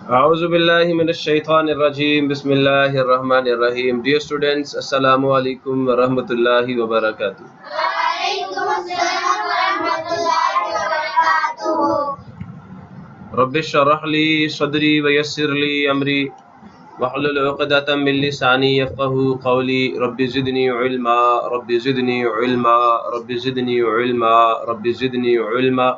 Auzubillahiminash-shaytanir-rajim. Bismillahir-rahmanir-rahim. Dear students, Assalamu alaikum wa rahmatullahi wa barakatuh. Rabbi shrah li sadri wa yassir li amri wahlul 'uqdatam min lisani yafqahu qawli. Rabbi zidni ilma, Rabbi zidni ilma, Rabbi zidni ilma, Rabbi zidni ilma.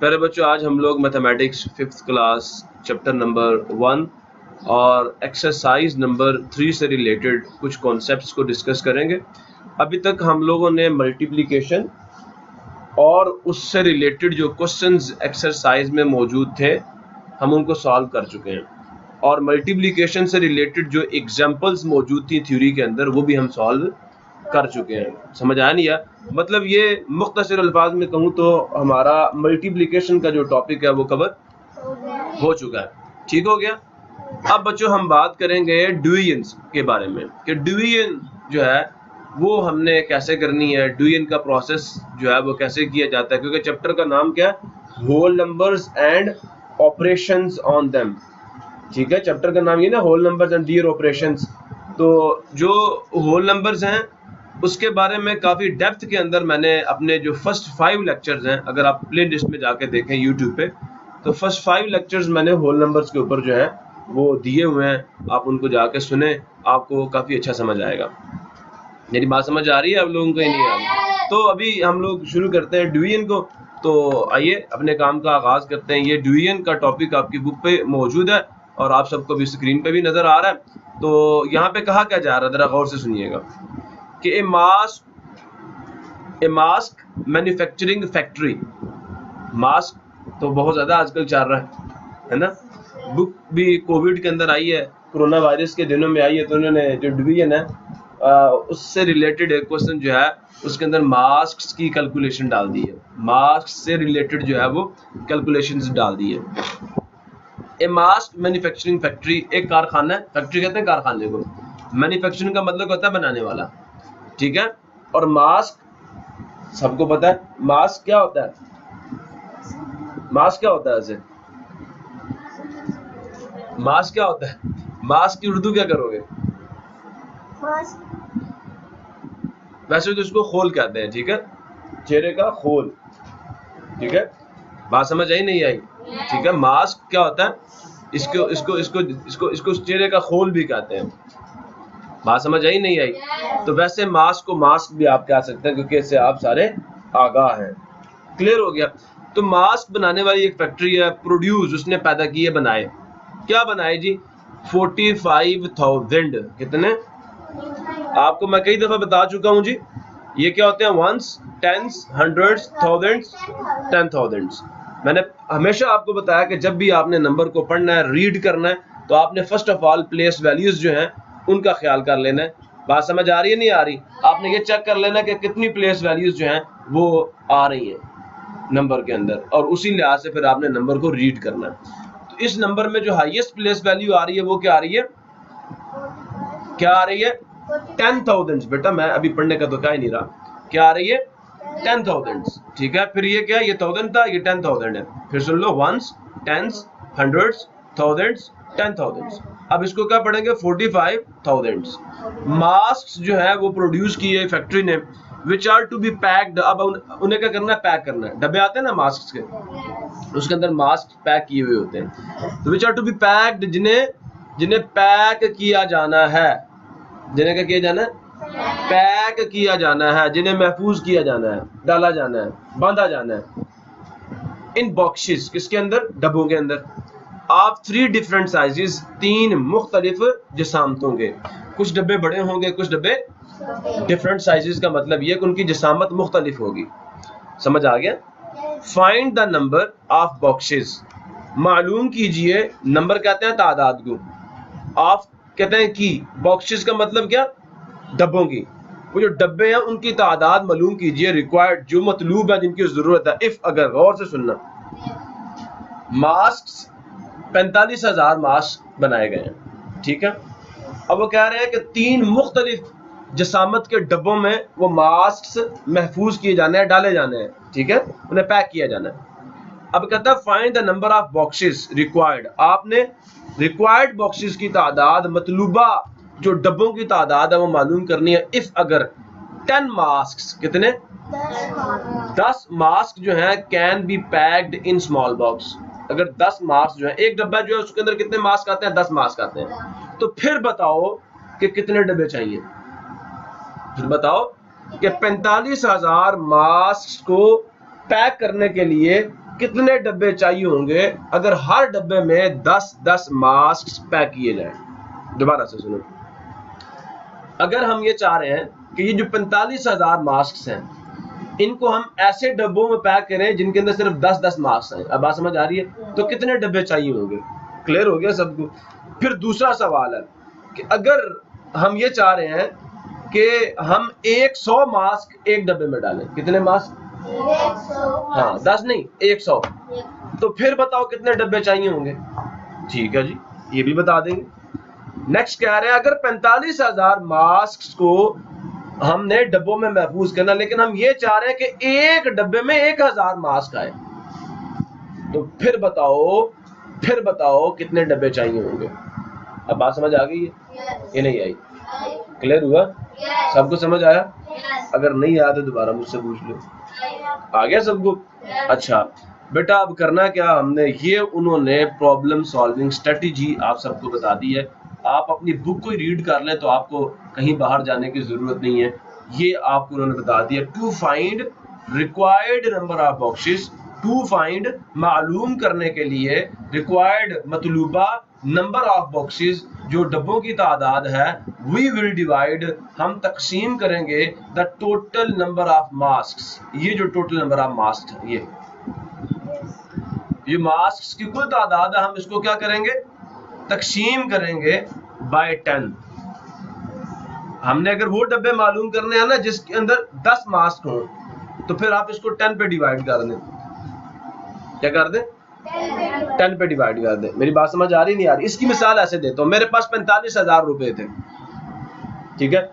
प्यारे बच्चों, आज हम लोग mathematics 5th class chapter number 1 और exercise number 3 से related कुछ concepts को discuss करेंगे। अभी तक हम लोगों ने मल्टीप्लिकेशन और उससे रिलेटेड जो क्वेश्चंस एक्सरसाइज में मौजूद थे हम उनको सॉल्व कर चुके हैं, और मल्टीप्लिकेशन से रिलेटेड जो एग्जांपल्स मौजूद थी थ्योरी के अंदर वो भी हम सॉल्व कर चुके हैं। समझ आया नहीं यार? मतलब ये मुख्तसर अल्फाज में कहूँ तो हमारा मल्टीप्लिकेशन का जो टॉपिक है वो कवर हो चुका है। ठीक हो गया। अब बच्चों हम बात करेंगे डिवीजन के बारे में कि डिवीजन जो है वो हमने कैसे करनी है, डिवीजन का प्रोसेस जो है वो कैसे किया जाता है, क्योंकि चैप्टर का नाम क्या है, whole numbers and operations on them. ठीक है, चैप्टर का नाम ये ना, whole numbers and their operations. तो जो होल नंबर्स हैं उसके बारे में काफ़ी डेप्थ के अंदर मैंने अपने जो फर्स्ट 5 लेक्चर्स हैं, अगर आप प्ले लिस्ट में जाके देखें यूट्यूब पे, तो फर्स्ट 5 लेक्चर्स मैंने होल नंबर्स के ऊपर जो है वो दिए हुए हैं। आप उनको जाके सुने, आपको काफ़ी अच्छा समझ आएगा। मेरी बात समझ आ रही है आप लोगों को? ही नहीं आ रही? तो अभी हम लोग शुरू करते हैं डिवीजन को। तो आइए अपने काम का आगाज करते हैं। ये डिवीजन का टॉपिक आपकी बुक पे मौजूद है और आप सबको भी स्क्रीन पे भी नजर आ रहा है। तो यहाँ पे कहा क्या जा रहा है, जरा गौर से सुनिएगा कि ए मास्क मैन्युफैक्चरिंग फैक्ट्री। मास्क तो बहुत ज्यादा आजकल चल रहा है ना। बुक भी कोविड के अंदर आई है, कोरोना वायरस के दिनों में आई है, तो उन्होंने जो डिवीजन है उससे रिलेटेड एक क्वेश्चन जो है उसके अंदर मास्क की कैलकुलेशन डाल दी है। मास्क से रिलेटेड जो है वो कैलकुलेशंस डाल दी है। ए मास्क मैन्युफैक्चरिंग फैक्ट्री एक कारखाना है। फैक्ट्री कहते हैं कारखाने को। मैन्युफैक्चरिंग का मतलब होता है बनाने वाला। ठीक है। और मास्क सबको पता है, मास्क क्या होता है? मास्क क्या होता है वैसे? मास्क क्या होता है? मास्क की उर्दू क्या करोगे? वैसे तो इसको खोल कहते हैं। ठीक है, चेहरे का खोल। ठीक है, बात समझ आई नहीं आई? ठीक है, मास्क क्या होता है? इसको इसको इसको इसको इसको चेहरे का खोल भी कहते हैं। बात समझ आई नहीं आई? तो वैसे मास्क को मास्क भी आप कह सकते हैं, क्योंकि इससे आप सारे आगाह हैं। क्लियर हो गया? तो मास्क बनाने वाली एक फैक्ट्री है, प्रोड्यूस उसने पैदा किए, बनाए। क्या बनाए जी? 45,000। कितने? आपको मैं कई दफा बता चुका हूं जी, ये क्या होते हैं? Ones, tens, hundreds, thousands, 10,000। मैंने हमेशा आपको बताया कि जब भी आपने नंबर को पढ़ना है, रीड करना है, तो आपने first of all place values जो हैं उनका ख्याल कर लेना है। बात समझ आ रही है नहीं आ रही? आपने ये चेक कर लेना कि कितनी प्लेस वैल्यूज जो हैं वो आ रही हैं नंबर के अंदर, और उसी लिहाज से फिर आपने नंबर को रीड करना है। तो इस नंबर में जो हाईएस्ट प्लेस वैल्यू आ रही है वो क्या आ रही है? क्या आ रही है? 10,000। बेटा मैं अभी पढ़ने का तो क्या ही नहीं रहा। क्या आ रही है? 10,000। ठीक है, फिर ये क्या है? ये 1000 था, ये 10,000 है। फिर सुन लो, वंस, टेंस, हंड्रेड्स, थाउजेंड्स, 10,000। अब इसको क्या पढ़ेंगे? 45,000 मास्क जो है वो प्रोड्यूस किए फैक्ट्री ने, which are to be packed. अब उन्हें क्या करना है? पैक करना है। डब्बे आते हैं ना मास्क के, उसके अंदर मास्क पैक किए हुए होते हैं। तो which are to be packed, जिन्हें पैक किया जाना है। जिन्हें क्या किया जाना है? पैक किया जाना है, जिन्हें महफूज किया जाना है, डाला जाना है, बांधा जाना है। इन बॉक्सेस, किसके अंदर? डब्बों के अंदर। आप 3 डिफरेंट साइजेस, 3 मुख्तलिफ जिसामतों के। कुछ डब्बे बड़े होंगे, कुछ डब्बे डिफरेंट साइजेस का मतलब ये कि उनकी जिसामत मुख्तलिफ होगी। समझ आ गया? Find the number of boxes. मालूम कीजिए, नंबर कहते हैं तादाद को, ऑफ कहते हैं की, बॉक्सेस का मतलब क्या? डब्बों की। वो जो डब्बे हैं उनकी तादाद मालूम कीजिए, रिक्वायर्ड जो मतलूब है, जिनकी जरूरत है। इफ अगर, गौर से सुनना, मास्क 45,000 मास्क बनाए गए हैं, ठीक है। अब वो कह रहे हैं कि 3 मुख्तलिफ जसामत के डब्बों में वो मास्क महफूज किए जाने हैं, डाले जाने हैं, ठीक है, उन्हें पैक किया जाना है। अब कहता है find the number of boxes required. आपने रिक्वायर्ड बॉक्सेस की तादाद, मतलूबा जो डब्बों की तादाद है वो मालूम करनी है। इफ अगर 10 मास्क, कितने, 10 मास्क जो है can be packed in small box. अगर 10 मास्क जो है, एक डब्बा जो है उसके अंदर कितने मास्क आते हैं, 10 मास्क आते हैं, तो फिर बताओ कि कितने डब्बे चाहिए। फिर बताओ कि 45,000 मास्क को पैक करने के लिए कितने डब्बे चाहिए होंगे अगर हर डब्बे में 10-10 मास्क पैक किए जाएं। दोबारा से सुनो, अगर हम ये चाह रहे हैं कि ये जो 45,000 मास्क हैं इनको हम ऐसे डब्बों में पैक करें जिनके अंदर सिर्फ 10-10 मास्क हैं, अब बात समझ आ रही है, तो कितने डब्बे चाहिए होंगे। क्लियर हो गया सबको। फिर दूसरा सवाल है कि अगर हम ये चाह रहे हैं कि हम 100 मास्क एक डब्बे में डालें, कितने मास्क, 100, हाँ 10 नहीं 100, तो फिर बताओ कितने डब्बे चाहिए होंगे। ठीक है जी, ये भी बता देंगे। नेक्स्ट कह रहे हैं अगर 45,000 मास्क को हमने डब्बों में महफूज करना, लेकिन हम ये चाह रहे हैं कि एक डब्बे में 1,000 मास्क आए, तो फिर बताओ कितने डब्बे चाहिए होंगे। अब बात समझ आ गई है ये नहीं आई? क्लियर हुआ? सबको समझ आया? अगर नहीं आया तो दोबारा मुझसे पूछ लो। आ गया सबको? अच्छा बेटा, अब करना क्या हमने, ये उन्होंने प्रॉब्लम सॉल्विंग स्ट्रेटजी आप सबको बता दी है। आप अपनी बुक को रीड कर लें तो आपको कहीं बाहर जाने की जरूरत नहीं है। ये आपको उन्होंने बता दिया। To find required number of boxes, to find मालूम करने के लिए, रिक्वायर्ड मतलूबा नंबर ऑफ बॉक्सेस जो डब्बों की तादाद है, वी विल डिवाइड हम तकसीम करेंगे the total number of mask. ये जो टोटल नंबर ऑफ मास्क है, ये मास्क की कुल तादाद है, हम इसको क्या करेंगे, तकसीम करेंगे बाय 10। हमने अगर वो डब्बे मालूम करने हैं ना जिसके अंदर 10 मास्क हो, तो फिर आप इसको 10 पे डिवाइड कर दें। क्या कर दें? 10 पे डिवाइड कर दें। मेरी बात समझ आ रही नहीं आ रही? इसकी मिसाल ऐसे देता हूं, मेरे पास 45,000 रुपए थे, ठीक है,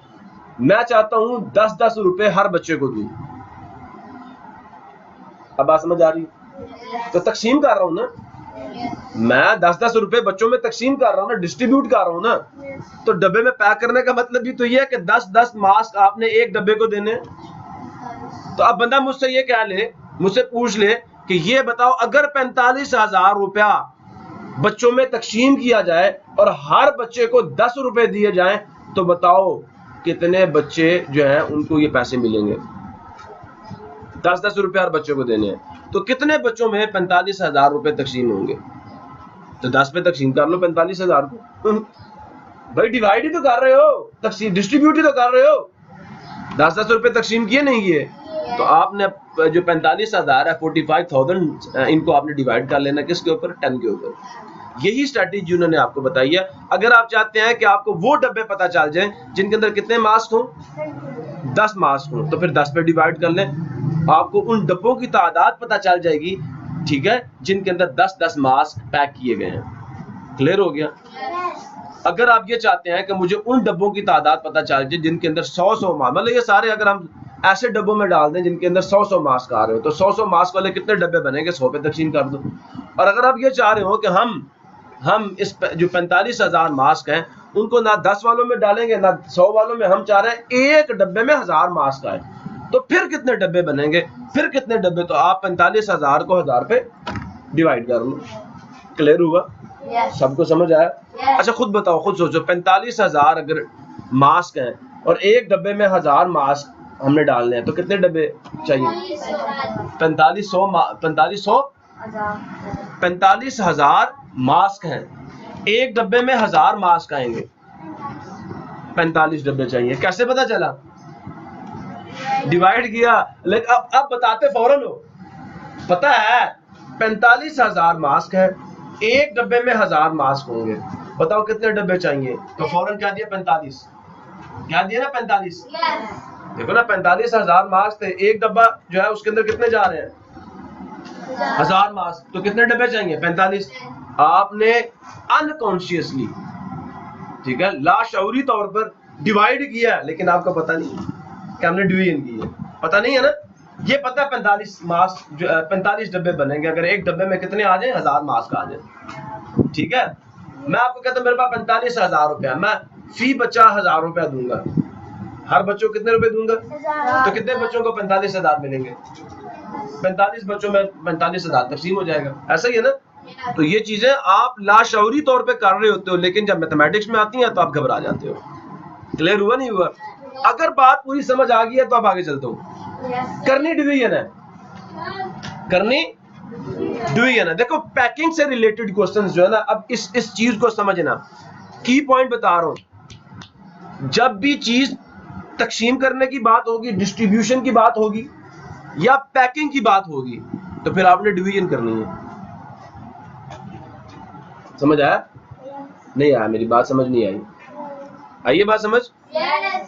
मैं चाहता हूं 10-10 रुपए हर बच्चे को दूं। अब बात समझ आ रही? तो तकसीम कर रहा हूं ना मैं, 10-10 रुपए बच्चों में तकसीम कर रहा हूं ना, डिस्ट्रीब्यूट कर रहा हूं ना। तो डब्बे में पैक करने का मतलब भी तो ये है कि 10-10 मास्क आपने एक डब्बे को देने। तो अब बंदा मुझसे ये कह ले, मुझसे पूछ ले कि ये बताओ अगर 45,000 रुपया बच्चों में तकसीम किया जाए और हर बच्चे को 10 रुपए दिए जाएं, तो बताओ कितने बच्चे जो हैं उनको ये पैसे मिलेंगे। 10-10 रुपए हर बच्चे को देने हैं, तो कितने बच्चों में 45,000 रुपए तकसीम होंगे। तो 10 पे तकसीम कर लो 45,000 को। भाई डिवाइड ही तो कर रहे हो, तकसीम डिस्ट्रीब्यूट ही तो कर रहे हो। 10-10 रुपए तकसीम किए नहीं किए, तो आपने जो 45,000 है 45,000 इनको आपने डिवाइड कर लेना किसके ऊपर, 10 के ऊपर। यही स्ट्रैटेजी उन्होंने आपको बताई है। अगर आप चाहते हैं कि आपको वो डब्बे पता चल जाए जिनके अंदर कितने मास्क हो, 10 मास्क हो, तो फिर 10 पे डिवाइड कर लें, आपको उन डब्बों की तादाद पता चल जाएगी, ठीक है, जिनके अंदर 10-10 मास्क पैक किए गए हैं। क्लियर हो गया? अगर आप ये चाहते हैं कि मुझे उन डब्बों की तादाद पता चल जाए जिनके अंदर 100-100 मास्क, मतलब ये सारे अगर हम ऐसे डब्बों में डाल दें जिनके अंदर 100-100 मास्क आ रहे हो, तो 100-100 मास्क वाले कितने डब्बे बनेंगे, 100 पे तकसीम कर दो। और अगर आप ये चाह रहे हो कि हम इस जो 45,000 मास्क हैं उनको ना 10 वालों में डालेंगे ना 100 वालों में, हम चाह रहे हैं एक डब्बे में 1000 मास्क आए, तो फिर कितने डब्बे बनेंगे, फिर कितने डब्बे, तो आप 45,000 को 1000 पे डिवाइड कर लो। क्लियर हुआ? सबको समझ आया? अच्छा खुद बताओ, खुद सोचो, 45,000 अगर मास्क हैं और एक डब्बे में 1000 मास्क हमने डालने हैं, तो कितने डब्बे चाहिए? 45,000 मास्क हैं, एक डब्बे में 1000 मास्क आएंगे, 45 डब्बे चाहिए। कैसे पता चला? डिवाइड किया। लेकिन अब बताते फौरन हो, पता है 45,000 मास्क है, एक डब्बे में 1000 मास्क होंगे, बताओ कितने डब्बे चाहिए। तो फौरन क्या दिया? 45। क्या दिया ना? 45। देखो ना 45,000 मास्क थे, एक डब्बा जो है उसके अंदर कितने जा रहे हैं? 1000 मास्क, तो कितने डब्बे चाहिए? 45। आपने अनकॉन्शियसली, ठीक है, लाशऊरी तौर पर डिवाइड किया, लेकिन आपको पता नहीं कि हमने डिवीजन की है, पता नहीं है ना। ये पता है 45 मास्क जो 45 डब्बे बनेंगे, अगर एक डब्बे में कितने आ जाए? 1000 मास्क आ जाए, ठीक है। मैं आपको कहता हूं मेरे पास 45,000 रुपया, मैं फी बच्चा 1000 रुपया दूंगा, हर बच्चों को कितने रुपए दूंगा? तो कितने बच्चों को 45,000 मिलेंगे? 45 बच्चों में 45,000 तकसीम हो जाएगा, ऐसा ही है ना। तो ये चीजें आप लाशऊरी तौर पे कर रहे होते हो, लेकिन जब मैथमेटिक्स में आती हैं तो आप घबरा जाते हो। क्लियर हुआ नहीं हुआ? अगर बात पूरी समझ आ गई है तो आप आगे चलते हो। करनी डिवीजन है, करनी डिवीजन है। देखो पैकिंग से रिलेटेड क्वेश्चंस जो है ना, अब इस चीज को समझना, की पॉइंट बता रहा हूं। जब भी चीज तकसीम करने की बात होगी, डिस्ट्रीब्यूशन की बात होगी या पैकिंग की बात होगी, तो फिर आपने डिवीजन करनी है। समझ आया? नहीं आया? मेरी बात समझ नहीं आई? आइए बात समझ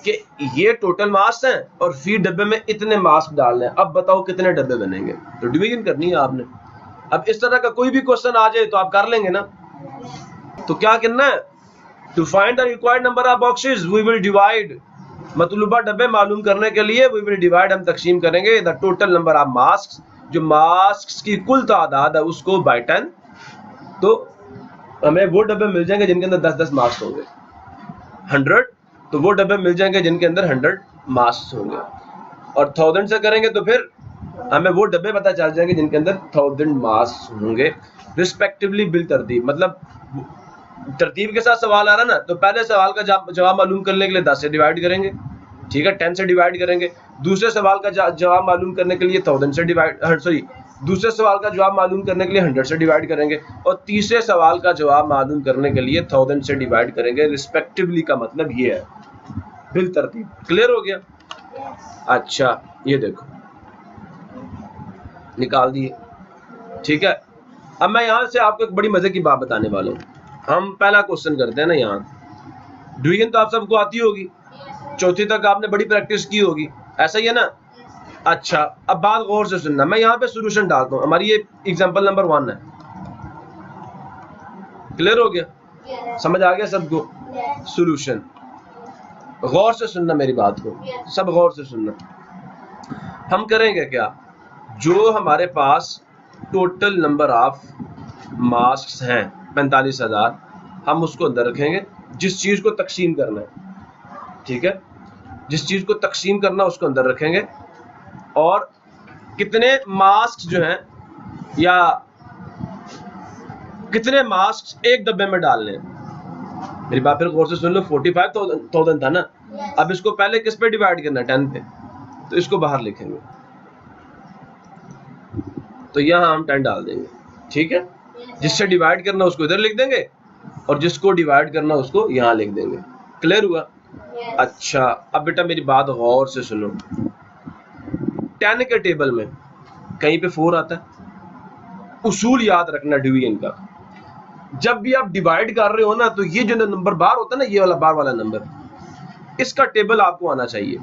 कि ये टोटल मास्क हैं और फी डब्बे में इतने मास्क डालने हैं, अब बताओ कितने डब्बे बनेंगे? तो डिवीजन करनी है आपने। अब इस तरह का कोई भी क्वेश्चन आ जाए तो आप कर लेंगे ना। तो क्या करना है? To find the required number of boxes we will divide, मतलूबा डब्बे मालूम करने के लिए वी विल डिवाइड, हम तकसीम करेंगे the total number of mask, जो मास्क की कुल तादाद है उसको बाय 10। तो हमें वो डब्बे मिल जाएंगे जिनके अंदर 10-10 मास्क होंगे। 100, तो वो डब्बे मिल जाएंगे जिनके अंदर 100 मास्क होंगे। और 1000 से करेंगे तो फिर हमें वो डब्बे पता चल जाएंगे जिनके अंदर 1000 मास्क होंगे, रिस्पेक्टिवली बिल तरतीब। मतलब तरतीब के साथ सवाल आ रहा ना, तो पहले सवाल का जवाब मालूम करने के लिए 10 से डिवाइड करेंगे, ठीक है, 10 से डिवाइड करेंगे। दूसरे सवाल का जवाब मालूम करने के लिए 1000 से डिवाइड, सॉरी, दूसरे सवाल का जवाब मालूम करने के लिए 100 से डिवाइड करेंगे, और तीसरे सवाल का जवाब मालूम करने के लिए 1000 से डिवाइड करेंगे, रिस्पेक्टिवली का मतलब ये है बिल तरतीब। क्लियर हो गया? अच्छा ये देखो निकाल दिए, ठीक है। अब मैं यहां से आपको एक बड़ी मजे की बात बताने वाला हूं। हम पहला क्वेश्चन करते हैं ना, यहाँ डिवीजन तो आप सबको आती होगी, चौथी तक आपने बड़ी प्रैक्टिस की होगी, ऐसा ही है ना। अच्छा अब बात गौर से सुनना, मैं यहाँ पे सॉल्यूशन डालता हूँ। हमारी ये एग्जांपल नंबर 1 है। क्लियर हो गया? समझ आ गया सबको? सॉल्यूशन गौर से सुनना मेरी बात को, सब गौर से सुनना। हम करेंगे क्या, जो हमारे पास टोटल नंबर ऑफ मास्क हैं 45,000, हम उसको अंदर रखेंगे। जिस चीज को तकसीम करना है, ठीक है, जिस चीज को तकसीम करना उसको अंदर रखेंगे, और कितने मास्क जो हैं या कितने मास्क एक डब्बे में डालने हैं। मेरी बात फिर गौर से सुन लो। 45,000 था ना, अब इसको पहले किस पे डिवाइड करना है? 10 पे, तो इसको बाहर लिखेंगे, तो यहाँ हम 10 डाल देंगे, ठीक है। जिससे डिवाइड करना उसको इधर लिख देंगे, और जिसको डिवाइड करना उसको यहाँ लिख देंगे। क्लियर हुआ? अच्छा अब बेटा मेरी बात गौर से सुनो। 10 के टेबल में कहीं पे 4 आता है। उसूल याद रखना डिवीजन का, जब भी आप डिवाइड कर रहे हो ना, तो ये जो नंबर बाहर होता है ना, ये वाला बाहर वाला नंबर, इसका टेबल आपको आना चाहिए।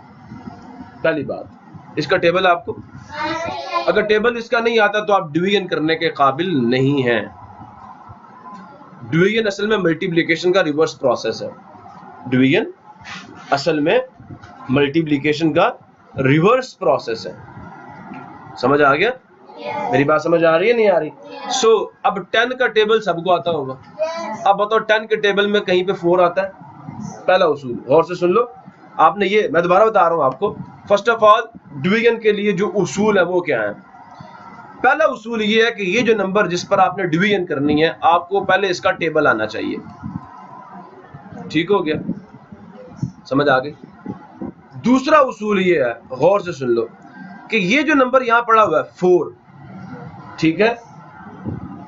पहली बात, इसका टेबल आपको, अगर टेबल इसका नहीं आता तो आप डिवीजन करने के काबिल नहीं हैं। डिवीजन असल में मल्टीप्लिकेशन का रिवर्स प्रोसेस है। डिवीजन असल में मल्टीप्लिकेशन का रिवर्स प्रोसेस है। समझ आ गया? मेरी बात समझ आ रही है नहीं आ रही? अब 10 का टेबल सबको आता होगा। अब बताओ 10 के टेबल में कहीं पे 4 आता है। पहला उसूल गौर से सुन लो, आपने ये, मैं दोबारा बता रहा हूं आपको। फर्स्ट ऑफ ऑल डिवीजन के लिए जो उसूल है वो क्या है? पहला उसूल ये है कि ये जो नंबर जिस पर आपने डिवीजन करनी है, आपको पहले इसका टेबल आना चाहिए। ठीक हो गया? समझ आ गई? दूसरा उसूल ये है, गौर से सुन लो, कि ये जो नंबर यहां पड़ा हुआ है 4, ठीक है,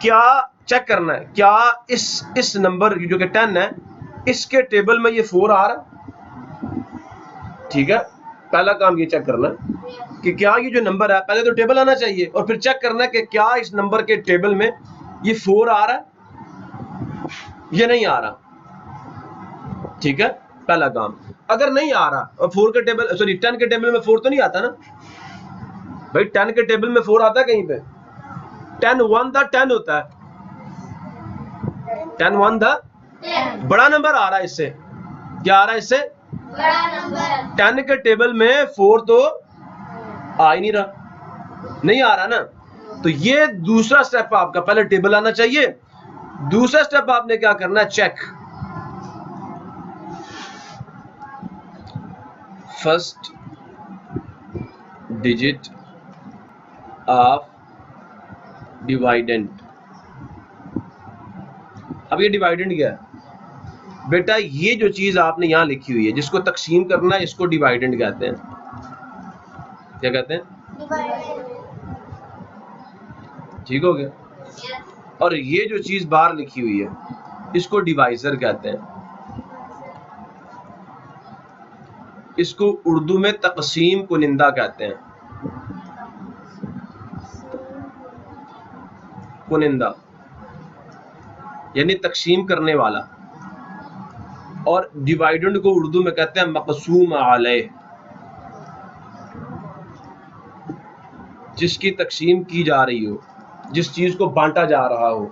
क्या चेक करना है, क्या इस नंबर जो कि 10 है, इसके टेबल में ये 4 आ रहा? ठीक है, पहला काम ये चेक करना है कि क्या ये जो नंबर है, पहले तो टेबल आना चाहिए, और फिर चेक करना है कि क्या इस नंबर के टेबल में ये 4 आ रहा है, ये नहीं आ रहा। ठीक है, पहला काम। अगर नहीं आ रहा और 4 के टेबल सॉरी 10 के टेबल में 4 तो नहीं आता ना भाई, 10 के टेबल में 4 आता है कहीं पे? 10 1 द 10 होता है, 10 1 द बड़ा नंबर आ रहा है इससे, क्या आ रहा है इससे? बड़ा नंबर। 10 के टेबल में 4 तो आ ही नहीं रहा, नहीं आ रहा ना। तो ये दूसरा स्टेप आपका, पहले टेबल आना चाहिए, दूसरा स्टेप आपने क्या करना है, check first digit of dividend. अब ये डिवाइडेंड क्या है बेटा? ये जो चीज आपने यहां लिखी हुई है जिसको तकसीम करना है, इसको डिवाइडेंड कहते हैं। क्या कहते हैं? ठीक हो गया। और ये जो चीज बाहर लिखी हुई है इसको डिवाइजर कहते हैं। इसको उर्दू में तकसीम कुनिंदा कहते हैं, कुनिंदा यानी तकसीम करने वाला। और डिवाइडेंड को उर्दू में कहते हैं मक़सूम अलैह, जिसकी तकसीम की जा रही हो, जिस चीज को बांटा जा रहा हो।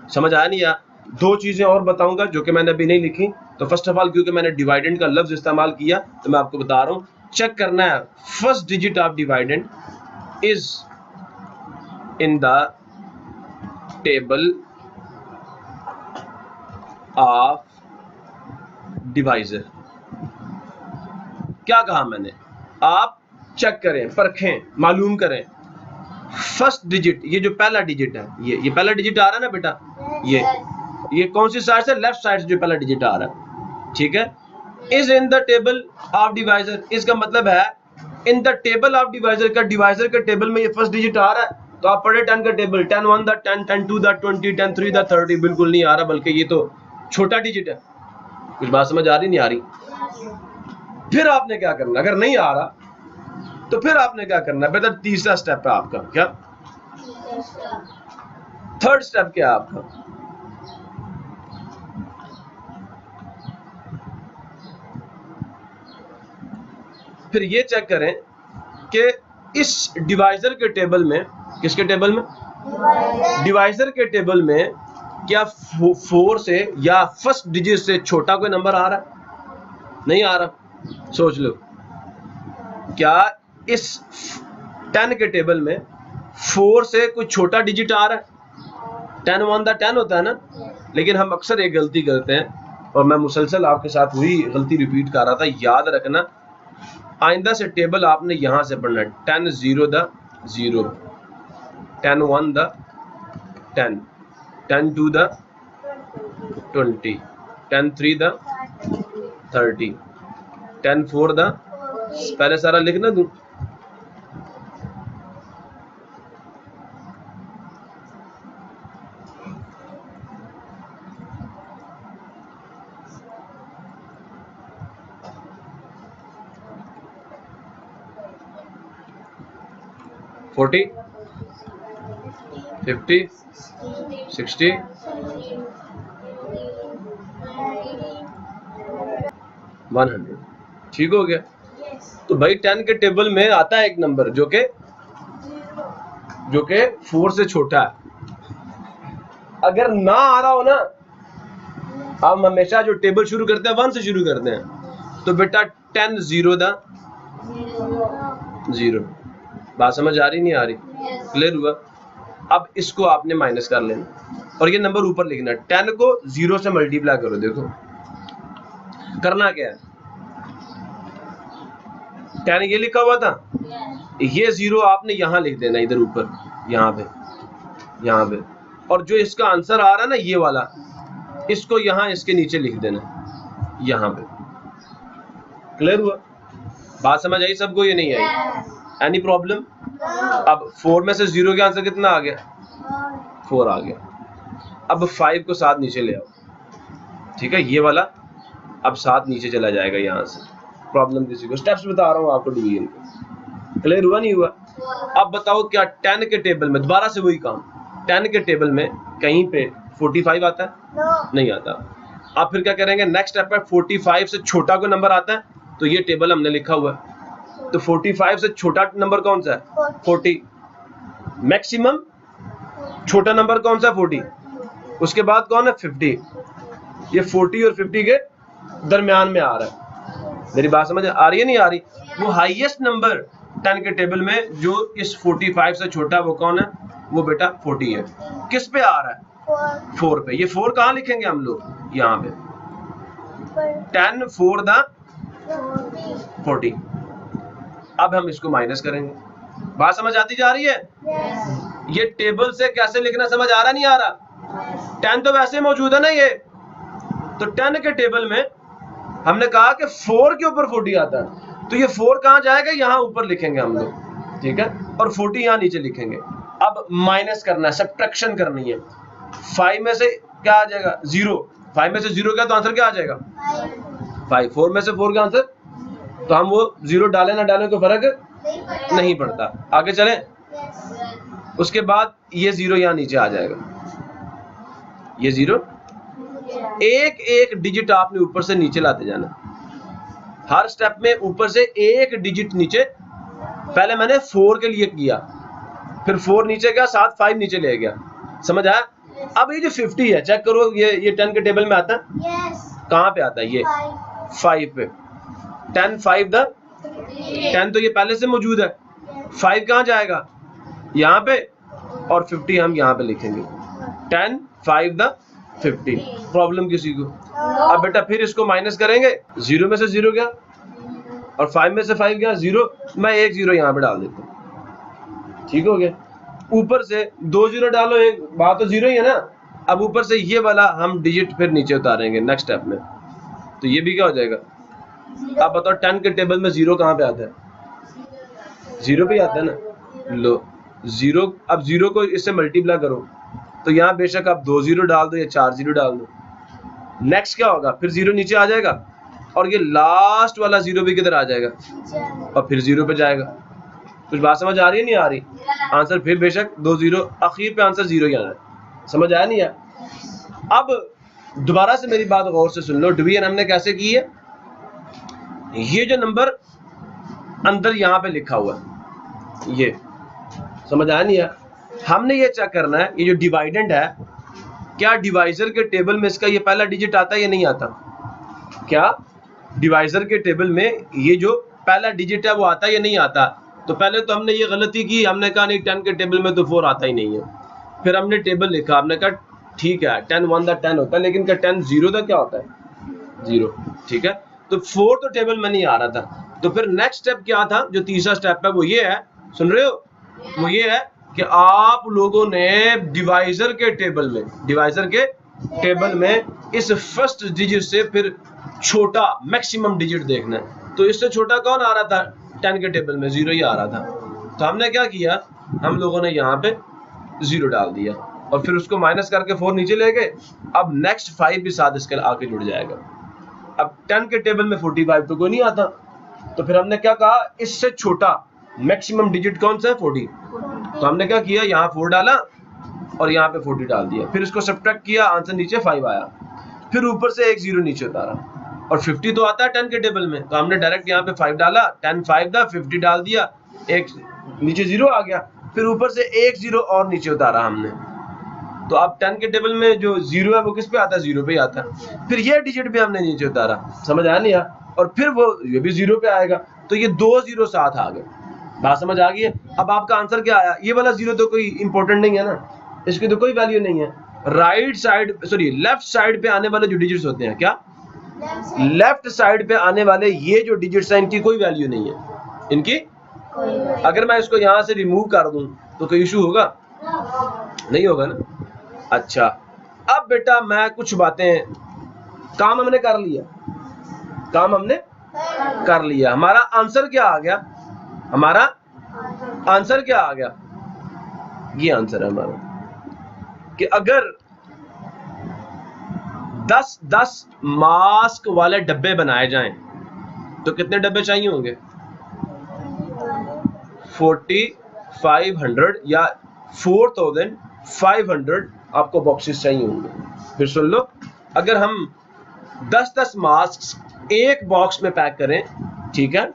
समझ आया नहीं? या दो चीजें और बताऊंगा जो कि मैंने अभी नहीं लिखी। तो फर्स्ट ऑफ ऑल क्योंकि मैंने डिवाइडेंड का लफ्ज इस्तेमाल किया तो मैं आपको बता रहा हूं, चेक करना है first digit of dividend is in the table of divisor. क्या कहा मैंने? आप चेक करें, परखें, मालूम करें फर्स्ट डिजिट, ये जो पहला डिजिट है, ये पहला डिजिट आ रहा है ना बेटा, ये कौन सी साइड से? लेफ्ट साइड से जो पहला डिजिट आ रहा है, ठीक है। Is in the table of divisor, इसका मतलब है in the table of divisor का, डिवाइजर के टेबल में ये फर्स्ट डिजिट आ रहा है। तो आप पढ़े 10 का टेबल, 10 1 द 10, 10 2 द 20, 10 3 द 30, बिल्कुल नहीं आ रहा, बल्कि ये तो छोटा डिजिट है। कुछ बात समझ आ रही नहीं आ रही? फिर आपने क्या करना, अगर नहीं आ रहा तो फिर आपने क्या करना है बेटा? तीसरा स्टेप है आपका, क्या थर्ड स्टेप क्या है आपका? फिर ये चेक करें कि इस डिवाइजर के टेबल में, किसके टेबल में? डिवाइजर के टेबल में क्या 4 से या फर्स्ट डिजिट से छोटा कोई नंबर आ रहा है? नहीं आ रहा। सोच लो, क्या इस 10 के टेबल में 4 से कोई छोटा डिजिट आ रहा है? 10 1 द 10 होता है ना। लेकिन हम अक्सर एक गलती करते हैं और मैं मुसलसल आपके साथ वही गलती रिपीट कर रहा था। याद रखना, आइंदा से टेबल आपने यहां से पढ़ना है। 10 0 the 0, 10 1 the 10, 10 2 the 20, 10 3 the 30, 10 4 the, पहले सारा लिखना दूं। फोर्टी 50 60 100, ठीक हो गया। तो भाई 10 के टेबल में आता है एक नंबर जो कि 4 से छोटा है। अगर ना आ रहा हो ना, हम हमेशा जो टेबल शुरू करते हैं 1 से शुरू करते हैं। तो बेटा 10 0 द 0, बात समझ आ रही नहीं आ रही? क्लियर हुआ? अब इसको आपने माइनस कर लेना और ये नंबर ऊपर लिखना है। 10 को 0 से मल्टीप्लाई करो। देखो करना क्या है, 10 ये लिखा हुआ था, ये 0 आपने यहां लिख देना, इधर ऊपर, यहाँ पे। और जो इसका आंसर आ रहा है ना, ये वाला, इसको यहां इसके नीचे लिख देना, यहाँ पे। क्लियर हुआ? बात समझ आई सबको? ये नहीं आई? Any problem? अब 4 में से 0 का आंसर कितना आ गया? 4 आ गया। अब 5 को 7 नीचे ले आओ, ठीक है, ये वाला अब 7 नीचे चला जाएगा यहाँ से। प्रॉब्लम किसी को, स्टेप्स बता रहा हूँ आपको डिवीजन के। क्लियर हुआ नहीं हुआ? अब बताओ क्या 10 के टेबल में, दोबारा से वही काम, 10 के टेबल में कहीं पे 45 आता है? नहीं आता। अब फिर क्या करेंगे, नेक्स्ट स्टेप पर 45 से छोटा कोई नंबर आता है तो ये टेबल हमने लिखा हुआ है, तो 45 से छोटा नंबर कौन सा है 40, मैक्सिमम छोटा नंबर कौन सा 40, उसके बाद कौन है 50, ये 40 और 50 के दरमियान में आ रहा है। मेरी बात समझ आ रही है नहीं आ रही? वो हाईएस्ट नंबर 10 के टेबल में जो इस 45 से छोटा वो कौन है, वो बेटा 40 है। किस पे आ रहा है 4 पे। ये 4 कहाँ लिखेंगे हम लोग, यहाँ पे 10 4 द 40। अब हम इसको माइनस करेंगे, बात समझ आती जा रही है? ये टेबल से कैसे लिखना समझ आ रहा नहीं आ रहा? 10 तो वैसे मौजूद है ना ये, तो 10 के टेबल में हमने कहा कि 4 के ऊपर 40 आता है, तो ये 4 कहाँ जाएगा, यहाँ ऊपर लिखेंगे हम लोग, ठीक है, और 40 यहाँ नीचे लिखेंगे। अब माइनस करना है, सब्ट्रैक्शन करनी है। 5 में से क्या आ जाएगा 0, 5 में से 0 क्या तो आंसर क्या आ जाएगा 5, 4 में से 4 का आंसर, तो हम वो 0 डालें ना डालें तो फर्क नहीं पड़ता। आगे चलें, उसके बाद ये 0 यहाँ नीचे आ जाएगा, ये 0, एक एक डिजिट आपने ऊपर से नीचे लाते जाना, हर स्टेप में ऊपर से एक डिजिट नीचे। पहले मैंने 4 के लिए किया, फिर 4 नीचे गया, साथ 5 नीचे ले गया, समझ आया? अब ये जो 50 है चेक करो, ये 10 के टेबल में आता है, कहाँ पे आता है, ये 5 पे। 10 5 द 10 तो ये पहले से मौजूद है, 5 कहाँ जाएगा यहाँ पे, और 50 हम यहाँ पे लिखेंगे, 10 5 द 50। प्रॉब्लम किसी को? अब बेटा फिर इसको माइनस करेंगे, 0 में से 0 गया और 5 में से 5 गया 0, मैं एक 0 यहाँ पे डाल देता हूँ, ठीक हो गया। ऊपर से 2 0 डालो, एक बात तो 0 ही है ना। अब ऊपर से ये वाला हम डिजिट फिर नीचे उतारेंगे नेक्स्ट स्टेप में, तो ये भी क्या हो जाएगा। अब बताओ 10 के टेबल में 0 कहाँ पे आता है, 0 पे आता है ना, लो 0। अब 0 को इससे मल्टीप्लाई करो तो यहाँ बेशक आप 2 0 डाल दो या 4 0 डाल दो, नेक्स्ट क्या होगा, फिर 0 नीचे आ जाएगा और ये लास्ट वाला 0 भी किधर आ जाएगा और फिर 0 पे जाएगा। कुछ बात समझ आ रही है नहीं आ रही? आंसर फिर बेशक 2 0, आखिर पे आंसर 0 ही आना है, समझ आया नहीं आया? अब दोबारा से मेरी बात गौर से सुन लो, डिवीजन हमने कैसे की है, ये जो नंबर अंदर यहाँ पे लिखा हुआ है, ये समझ आया नहीं आया? हमने ये चेक करना है, ये जो डिवाइडेंड है, क्या डिवाइजर के टेबल में इसका ये पहला डिजिट आता है या नहीं आता? क्या डिवाइजर के टेबल में ये जो पहला डिजिट है वो आता है या नहीं आता? तो पहले तो हमने ये गलती की, हमने कहा नहीं 10 के टेबल में तो 4 आता ही नहीं है। फिर हमने टेबल लिखा, हमने कहा ठीक है 10 1 दा 10 होता है, लेकिन क्या 10 0 दा क्या होता है 0, ठीक है। तो 4 तो टेबल में नहीं आ रहा था, तो फिर नेक्स्ट स्टेप क्या था, जो तीसरा स्टेप है वो ये है, सुन रहे हो, वो ये है कि आप लोगों ने डिवाइजर के टेबल में इस फर्स्ट डिजिट से फिर छोटा मैक्सिमम डिजिट देखना है। तो इससे छोटा कौन आ रहा था 10 के टेबल में, 0 ही आ रहा था। तो हमने क्या किया, हम लोगों ने यहाँ पे 0 डाल दिया और फिर उसको माइनस करके 4 नीचे ले गए। अब नेक्स्ट 5 भी साथ इसके आके जुड़ जाएगा। अब 10 के टेबल में 45 तो कोई नहीं आता, तो फिर हमने क्या कहा, इससे छोटा मैक्सिमम डिजिट कौन सा है 40। तो हमने क्या किया, यहाँ 4 डाला और यहाँ पे 40 डाल दिया, फिर इसको सब्ट्रैक्ट किया, आंसर नीचे 5 आया, फिर ऊपर से एक 0 नीचे उतारा और 50 तो आता है 10 के टेबल में, तो हमने डायरेक्ट यहाँ पे 5 डाला, 10 5 दा 50 डाल दिया, एक नीचे 0 आ गया, फिर ऊपर से एक 0 और नीचे उतारा हमने। तो अब 10 के टेबल में जो 0 है वो किस पे आता है, 0 पे आता है। फिर ये डिजिट भी हमने नीचे उतारा, समझ आया नहीं? और फिर वो ये भी 0 पे आएगा, तो ये 2 0 साथ आ गए। बात समझ आ गई है? अब आपका आंसर क्या आया, ये वाला 0 तो कोई इंपॉर्टेंट नहीं है ना, इसकी तो कोई वैल्यू नहीं है। Right side sorry left side पे आने वाले जो डिजिट्स होते हैं, क्या लेफ्ट साइड पे आने वाले ये जो डिजिट्स हैं, इनकी कोई वैल्यू नहीं है, इनकी अगर मैं इसको यहाँ से रिमूव कर दूं तो कोई इशू होगा? नहीं होगा ना। अच्छा, अब बेटा मैं कुछ बातें, काम हमने कर लिया, हमारा आंसर क्या आ गया, हमारा आंसर क्या आ गया, ये आंसर है हमारा कि अगर 10 मास्क वाले डब्बे बनाए जाएं तो कितने डब्बे चाहिए होंगे, 4500 या 4500 आपको बॉक्सेस चाहिए होंगे। फिर सुन लो, अगर हम 10-10 मास्क एक बॉक्स में पैक करें, ठीक है,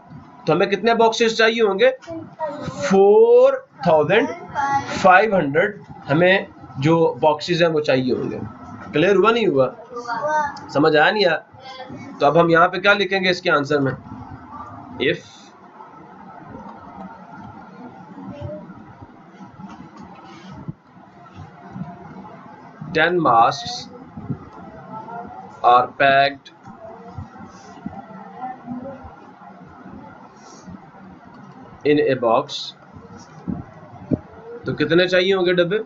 तो हमें कितने बॉक्सेस चाहिए होंगे? 4500 हमें जो बॉक्सेस हैं वो चाहिए होंगे। क्लियर हुआ नहीं हुआ? समझ आया नहीं आया? तो अब हम यहाँ पे क्या लिखेंगे इसके आंसर में? If ten mask are packed in a box, तो कितने चाहिए होंगे डब्बे?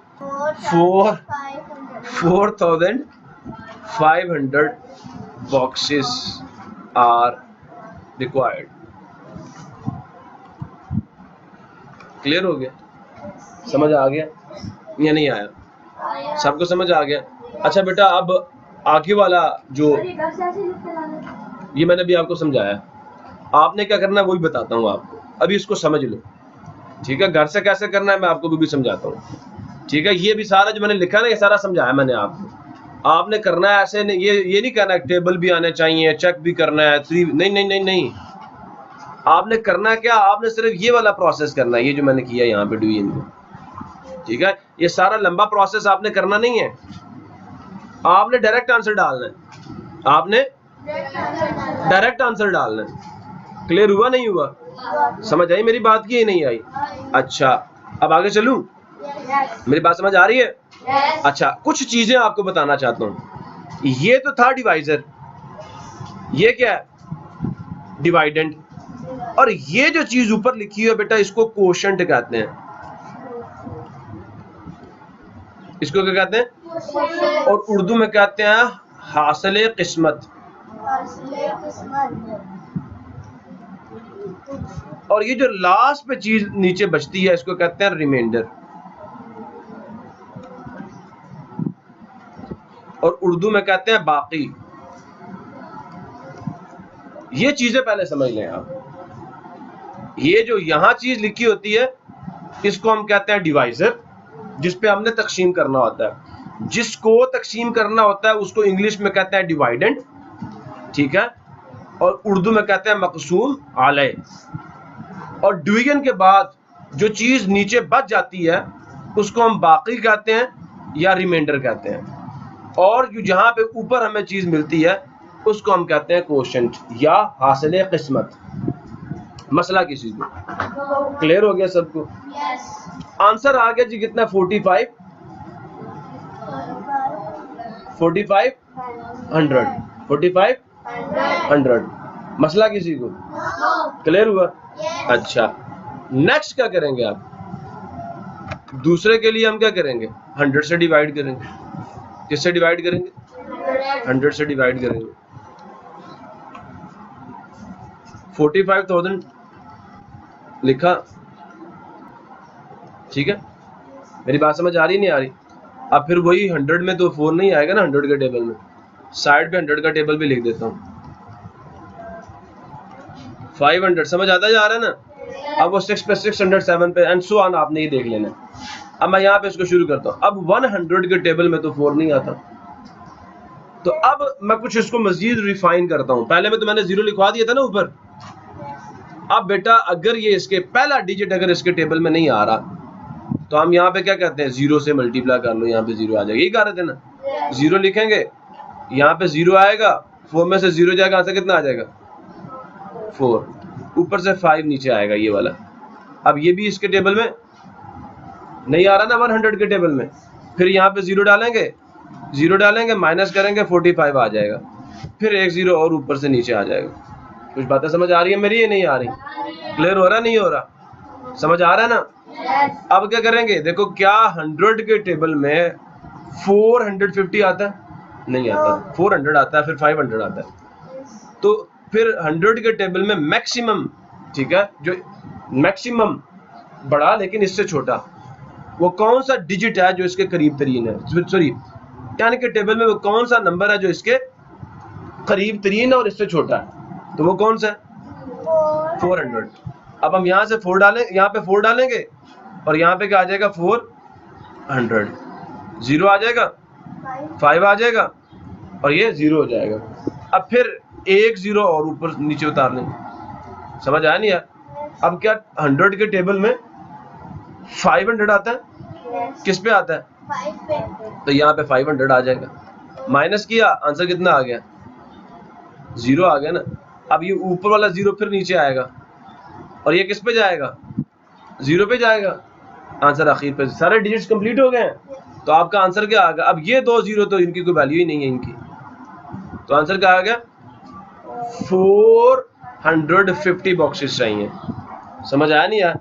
4500 बॉक्सेस आर रिक्वायर्ड। क्लियर हो गया? समझ आ गया या नहीं आया? सबको समझ आ गया? अच्छा बेटा, अब आगे वाला जो ये मैंने भी आपको समझाया, आपने क्या करना है वही बताता हूँ आपको, अभी इसको समझ लो, ठीक है? घर से कैसे करना है मैं आपको भी समझाता हूँ, ठीक है? ये भी सारा जो मैंने लिखा ना, ये सारा समझाया मैंने आपको। आपने करना है ऐसे नहीं, ये नहीं करना है टेबल भी आने चाहिए, चेक भी करना है, नहीं। आपने करना क्या? आपने सिर्फ ये वाला प्रोसेस करना है, ये जो मैंने किया यहाँ पे डिवीजन में, ठीक है? ये सारा लंबा प्रोसेस आपने करना नहीं है, आपने डायरेक्ट आंसर डालना है, आपने डायरेक्ट आंसर डालना है। क्लियर हुआ नहीं हुआ? समझ आई मेरी बात की नहीं आई? अच्छा, अब आगे चलूं? मेरी बात समझ आ रही है? अच्छा, कुछ चीजें आपको बताना चाहता हूं। ये तो था डिवाइजर, ये क्या है? डिवाइडेंड। और ये जो चीज ऊपर लिखी है बेटा, इसको कोशेंट कहते हैं। इसको क्या कहते हैं? और उर्दू में कहते हैं हासिले किस्मत। और ये जो लास्ट पे चीज नीचे बचती है, इसको कहते हैं रिमाइंडर। और उर्दू में कहते हैं बाकी। ये चीजें पहले समझ लें आप। ये जो यहां चीज लिखी होती है, इसको हम कहते हैं डिवाइजर, जिसपे हमने तकसीम करना होता है। जिसको तकसीम करना होता है उसको इंग्लिश में कहते हैं डिवाइडेंड, ठीक है? और उर्दू में कहते हैं मकसूम अलैह। और डिवीजन के बाद जो चीज नीचे बच जाती है उसको हम बाकी कहते हैं या रिमाइंडर कहते हैं। और जो जहां पे ऊपर हमें चीज मिलती है उसको हम कहते हैं कोशेंट या हासिले किस्मत। मसला किसी को क्लियर हो गया सबको? आंसर आ गया जी, कितना? 4500। मसला किसी को क्लियर हुआ? अच्छा, नेक्स्ट क्या करेंगे आप? दूसरे के लिए हम क्या करेंगे? 100 से डिवाइड करेंगे। किससे डिवाइड करेंगे? 100 से डिवाइड करेंगे। 45,000 लिखा, ठीक है? मेरी बात समझ आ रही नहीं आ रही? अब फिर वही 100 में तो 4 नहीं आएगा ना 100 के टेबल में, साइड पे 100 का टेबल भी लिख देता हूँ। 500 समझ आता जा रहा है ना? अब वो 6 पे 600 7 पे एंड सो ऑन, आपने ये देख लेना। अब मैं यहाँ पे इसको शुरू करता हूँ। अब 100 के टेबल में तो 4 नहीं आता, तो अब मैं कुछ इसको मजीद रिफाइन करता हूँ। पहले में तो मैंने 0 लिखवा दिया था ना ऊपर। अब बेटा अगर ये इसके पहला डिजिट अगर इसके टेबल में नहीं आ रहा, तो हम यहाँ पे क्या कहते हैं? 0 से मल्टीप्लाई कर लो, यहाँ पे 0 आ जाएगा। यही कह रहे थे ना? 0 लिखेंगे, यहाँ पे 0 आएगा, 4 में से 0 जाएगा, आंसर कितना आ जाएगा? 4। ऊपर से 5 नीचे आएगा ये वाला। अब ये भी इसके टेबल में नहीं आ रहा ना 100 के टेबल में, फिर यहाँ पे 0 डालेंगे, माइनस करेंगे, 45 आ जाएगा। फिर एक 0 और ऊपर से नीचे आ जाएगा। कुछ बातें समझ आ रही है मेरी? ये नहीं आ रही? क्लियर हो रहा नहीं हो रहा? समझ आ रहा है ना? अब क्या करेंगे? देखो, क्या 100 के टेबल में 450 आता है? नहीं आता। 400 आता है, फिर 500 आता है। तो फिर 100 के टेबल में मैक्सिमम, ठीक है, जो मैक्सिमम बड़ा लेकिन इससे छोटा, वो कौन सा डिजिट है जो इसके करीब तरीन है? सॉरी, 10 के टेबल में वो कौन सा नंबर है जो इसके करीब तरीन है और इससे छोटा है? तो वो कौन सा है? 400। अब हम यहाँ से 4 डालें, यहाँ पे 4 डालेंगे और यहाँ पे क्या आ जाएगा? 400। 0 आ जाएगा, 5 आ जाएगा और ये 0 हो जाएगा। अब फिर एक जीरो और ऊपर नीचे उतार लें। समझ आया नहीं यार? अब क्या 100 के टेबल में 500 आता है? किस पे आता है? 5 पे। तो यहाँ पे 500 आ जाएगा। माइनस किया, आंसर कितना आ गया? 0 आ गया ना। अब ये ऊपर वाला 0 फिर नीचे आएगा और ये किस पे जाएगा? 0 पे जाएगा। आंसर आखिर पे। सारे डिजिट्स कंप्लीट हो गए हैं, तो आपका आंसर क्या आ गया? अब ये 2 0 तो इनकी कोई वैल्यू ही नहीं है इनकी, तो आंसर क्या आ गया? 450 बॉक्सेस चाहिए। समझ आया नहीं यार?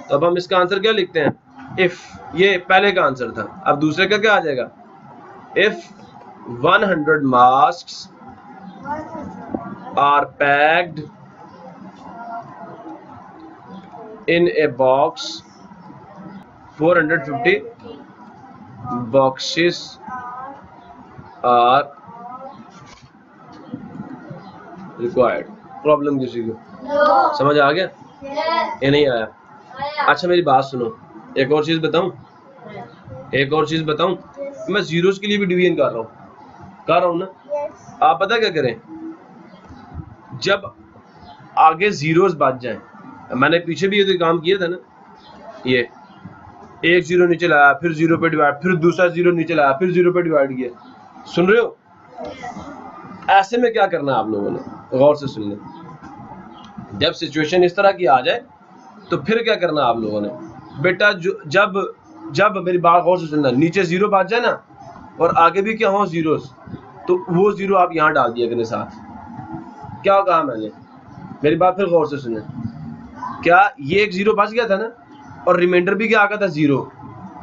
तो अब हम इसका आंसर क्या लिखते हैं? इफ, ये पहले का आंसर था, अब दूसरे का क्या आ जाएगा? If 100 masks are packed in a box, 450 boxes are required। Problem किसी को समझ आ गया? ये नहीं आया? अच्छा मेरी बात सुनो, एक और चीज बताऊं, मैं जीरोस के लिए भी डिवीजन कर रहा हूं ना। आप पता क्या करें, जब आगे जीरोस बच जाएं, मैंने पीछे भी ये तो काम किया था ना, ये एक जीरो नीचे लाया, फिर 0 पे डिवाइड, फिर दूसरा 0 नीचे लाया, फिर 0 पे डिवाइड किया। सुन रहे हो? ऐसे में क्या करना है आप लोगों ने, गौर से सुन लें। जब सिचुएशन इस तरह की आ जाए तो फिर क्या करना आप लोगों ने? बेटा जब मेरी बात गौर से सुनना, नीचे 0 बच जाए ना और आगे भी क्या हो जीरोस, तो वो 0 आप यहाँ डाल दिया करें साथ। क्या कहा मैंने? मेरी बात फिर गौर से सुने। क्या ये एक 0 बच गया था ना और रिमाइंडर भी क्या आ गया था 0,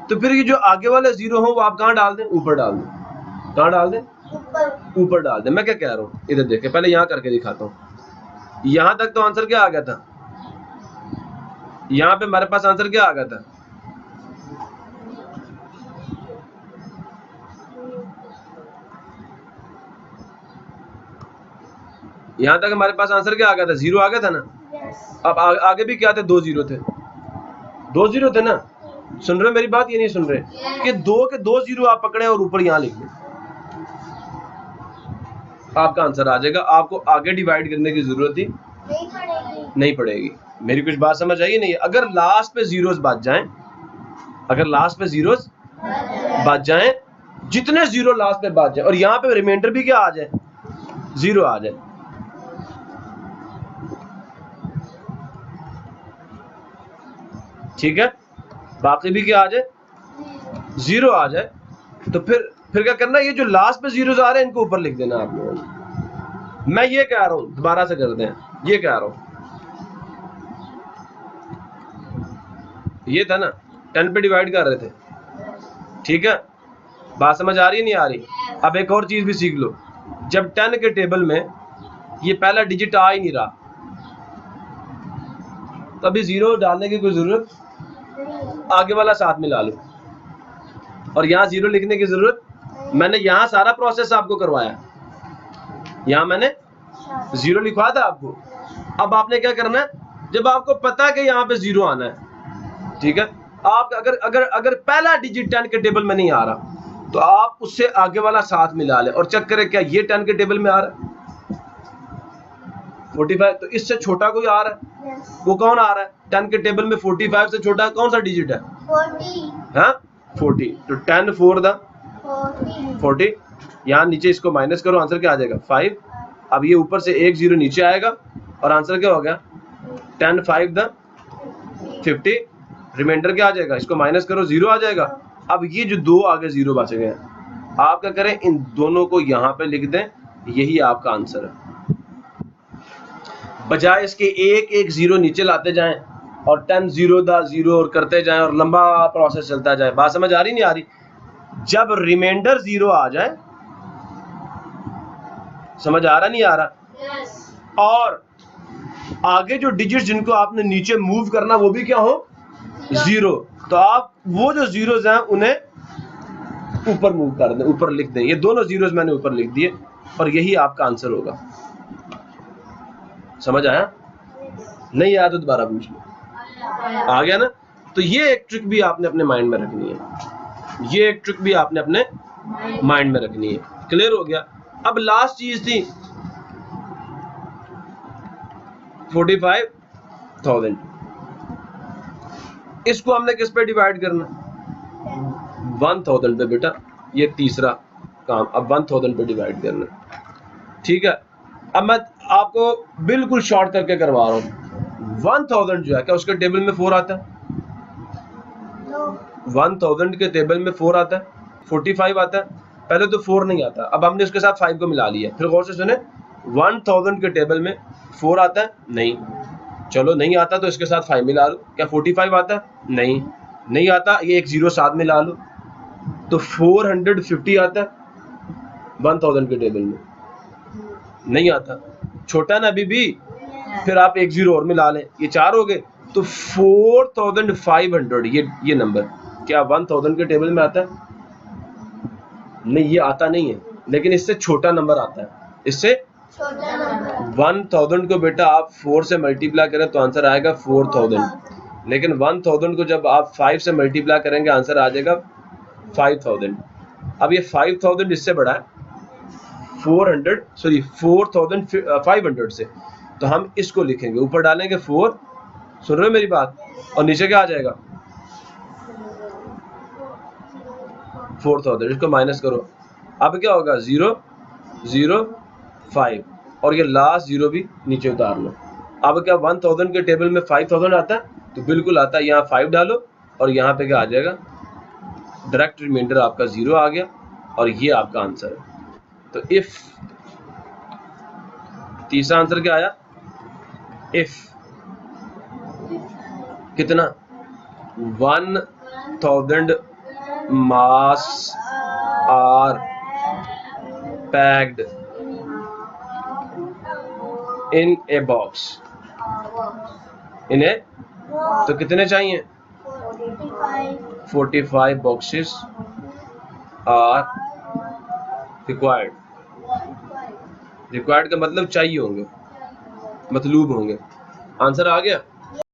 तो फिर ये जो आगे वाले 0 हो वो आप कहाँ डाल दें? ऊपर डाल दें। कहाँ डाल दें? ऊपर डाल दें। मैं क्या कह रहा हूँ, इधर देखें, पहले यहाँ करके दिखाता हूँ। यहाँ तक तो आंसर क्या आ गया था? यहाँ पे हमारे पास आंसर क्या आ गया था? यहाँ तक हमारे पास आंसर क्या आ गया था? 0 आ गया था ना। अब आगे भी क्या थे? 2 0 थे, 2 0 थे ना। सुन रहे मेरी बात? ये नहीं सुन रहे कि 2 के 2 0 आप पकड़े और ऊपर यहाँ लिख दें, आपका आंसर आ जाएगा। आपको आगे डिवाइड करने की जरूरत ही नहीं पड़ेगी। मेरी कुछ बात समझ आई नहीं? अगर लास्ट पे जीरोस बच जाएं, जितने 0 लास्ट पे बच जाए और यहाँ पे रिमाइंडर भी क्या आ जाए? 0 आ जाए, ठीक है, बाकी भी क्या आ जाए? 0 आ जाए, तो फिर क्या करना? ये जो लास्ट पे जीरोस आ रहे हैं इनको ऊपर लिख देना आप लोगों ने। मैं ये कह रहा हूं, दोबारा से करते हैं, ये कह रहा हूं, ये था ना 10 पे डिवाइड कर रहे थे, ठीक है, बात समझ आ रही है नहीं आ रही? अब एक और चीज भी सीख लो, जब 10 के टेबल में ये पहला डिजिट आ ही नहीं रहा, तभी 0 डालने की कोई जरूरत, आगे वाला साथ में ला लो और यहाँ 0 लिखने की जरूरत। मैंने यहाँ सारा प्रोसेस आपको करवाया, यहाँ मैंने 0 लिखवाया था आपको। अब आपने क्या करना है, जब आपको पता है कि यहाँ पे 0 आना है, ठीक है, आप अगर पहला डिजिट 10 के टेबल में नहीं आ रहा तो आप उससे आगे वाला साथ मिला ले और चेक करें क्या ये 10 के टेबल में आ रहा है 45, तो इससे छोटा कोई आ रहा है? वो कौन आ रहा है 10 के टेबल में? 45 से छोटा कौन सा डिजिट है? 40। हाँ 40, तो 10 4 द 40। यहाँ नीचे इसको माइनस करो, आंसर क्या आ जाएगा? 5। अब ये ऊपर से एक 0 नीचे आएगा और आंसर क्या हो गया? 10 5 द 50। रिमाइंडर क्या आ जाएगा? इसको माइनस करो, 0 आ जाएगा। अब ये जो 2 आगे 0 बच गए हैं, आप क्या करें, इन दोनों को यहाँ पे लिख दें, यही आपका आंसर है। बजाय इसके एक एक 0 नीचे लाते जाएं और 10 0 द 0 और करते जाएं और लंबा प्रोसेस चलता जाए। बात समझ आ रही नहीं आ रही? जब रिमाइंडर 0 आ जाए, समझ आ रहा नहीं आ रहा? yes. और आगे जो डिजिट जिनको आपने नीचे मूव करना वो भी क्या हो? 0, तो आप वो जो जीरोस हैं उन्हें ऊपर मूव कर दें, ऊपर लिख दें। ये दोनों जीरोस मैंने ऊपर लिख दिए और यही आपका आंसर होगा। समझ आया? नहीं आया तो दोबारा पूछ लो। आ गया ना? तो ये एक ट्रिक भी आपने अपने माइंड में रखनी है, ये एक ट्रिक भी आपने अपने माइंड में रखनी है। क्लियर हो गया? अब लास्ट चीज थी 45,000। इसको हमने किस पे डिवाइड करना? 1000 पे बेटा, ये तीसरा काम। अब 1000 पे डिवाइड करना, ठीक है। अब मैं आपको बिल्कुल शॉर्ट करके करवा रहा हूँ। 1000 जो है क्या उसके टेबल में 4 आता है? 1000 के टेबल में 4 आता है, 45 आता है। पहले तो 4 नहीं आता, अब हमने उसके साथ 5 को मिला लिया। फिर गौर से सुने, 1000 के टेबल में 4 आता है? नहीं। चलो नहीं आता तो इसके साथ 5 मिला लो। क्या 45 आता है? नहीं, नहीं आता। ये एक 0 साथ मिला लो, तो 450 आता है 1000 के टेबल में? नहीं आता, छोटा ना अभी भी। फिर आप एक 0 और मिला लें, ये 4 हो गए, तो 4500 ये नंबर क्या 1000 के टेबल में आता है? नहीं, ये आता नहीं है, लेकिन इससे छोटा नंबर आता है। इससे 1000 को बेटा आप 4 से मल्टीप्लाई करें तो आंसर आएगा 4000, लेकिन 1000 को जब आप 5 से मल्टीप्लाई करेंगे आंसर आ जाएगा 5000। अब ये 5000 इससे बड़ा है 4500 से, तो हम इसको लिखेंगे, ऊपर डालेंगे 4, सुन रहे हो मेरी बात, और नीचे क्या आ जाएगा 4000। इसको माइनस करो, अब क्या होगा 0 0 5, और ये लास्ट 0 भी नीचे उतार लो। अब क्या 1000 के टेबल में 5000 आता है? तो बिल्कुल आता है। यहाँ 5 डालो और यहाँ पे क्या आ जाएगा, डायरेक्ट रिमाइंडर आपका 0 आ गया, और ये आपका आंसर है। तो इफ, तीसरा आंसर क्या आया? इफ कितना 1000 mass are packed in a box, इन्हें तो कितने चाहिए? 45 बॉक्सेस आर रिक्वायर्ड। रिक्वायर्ड का मतलब चाहिए होंगे, मतलूब होंगे। आंसर आ गया।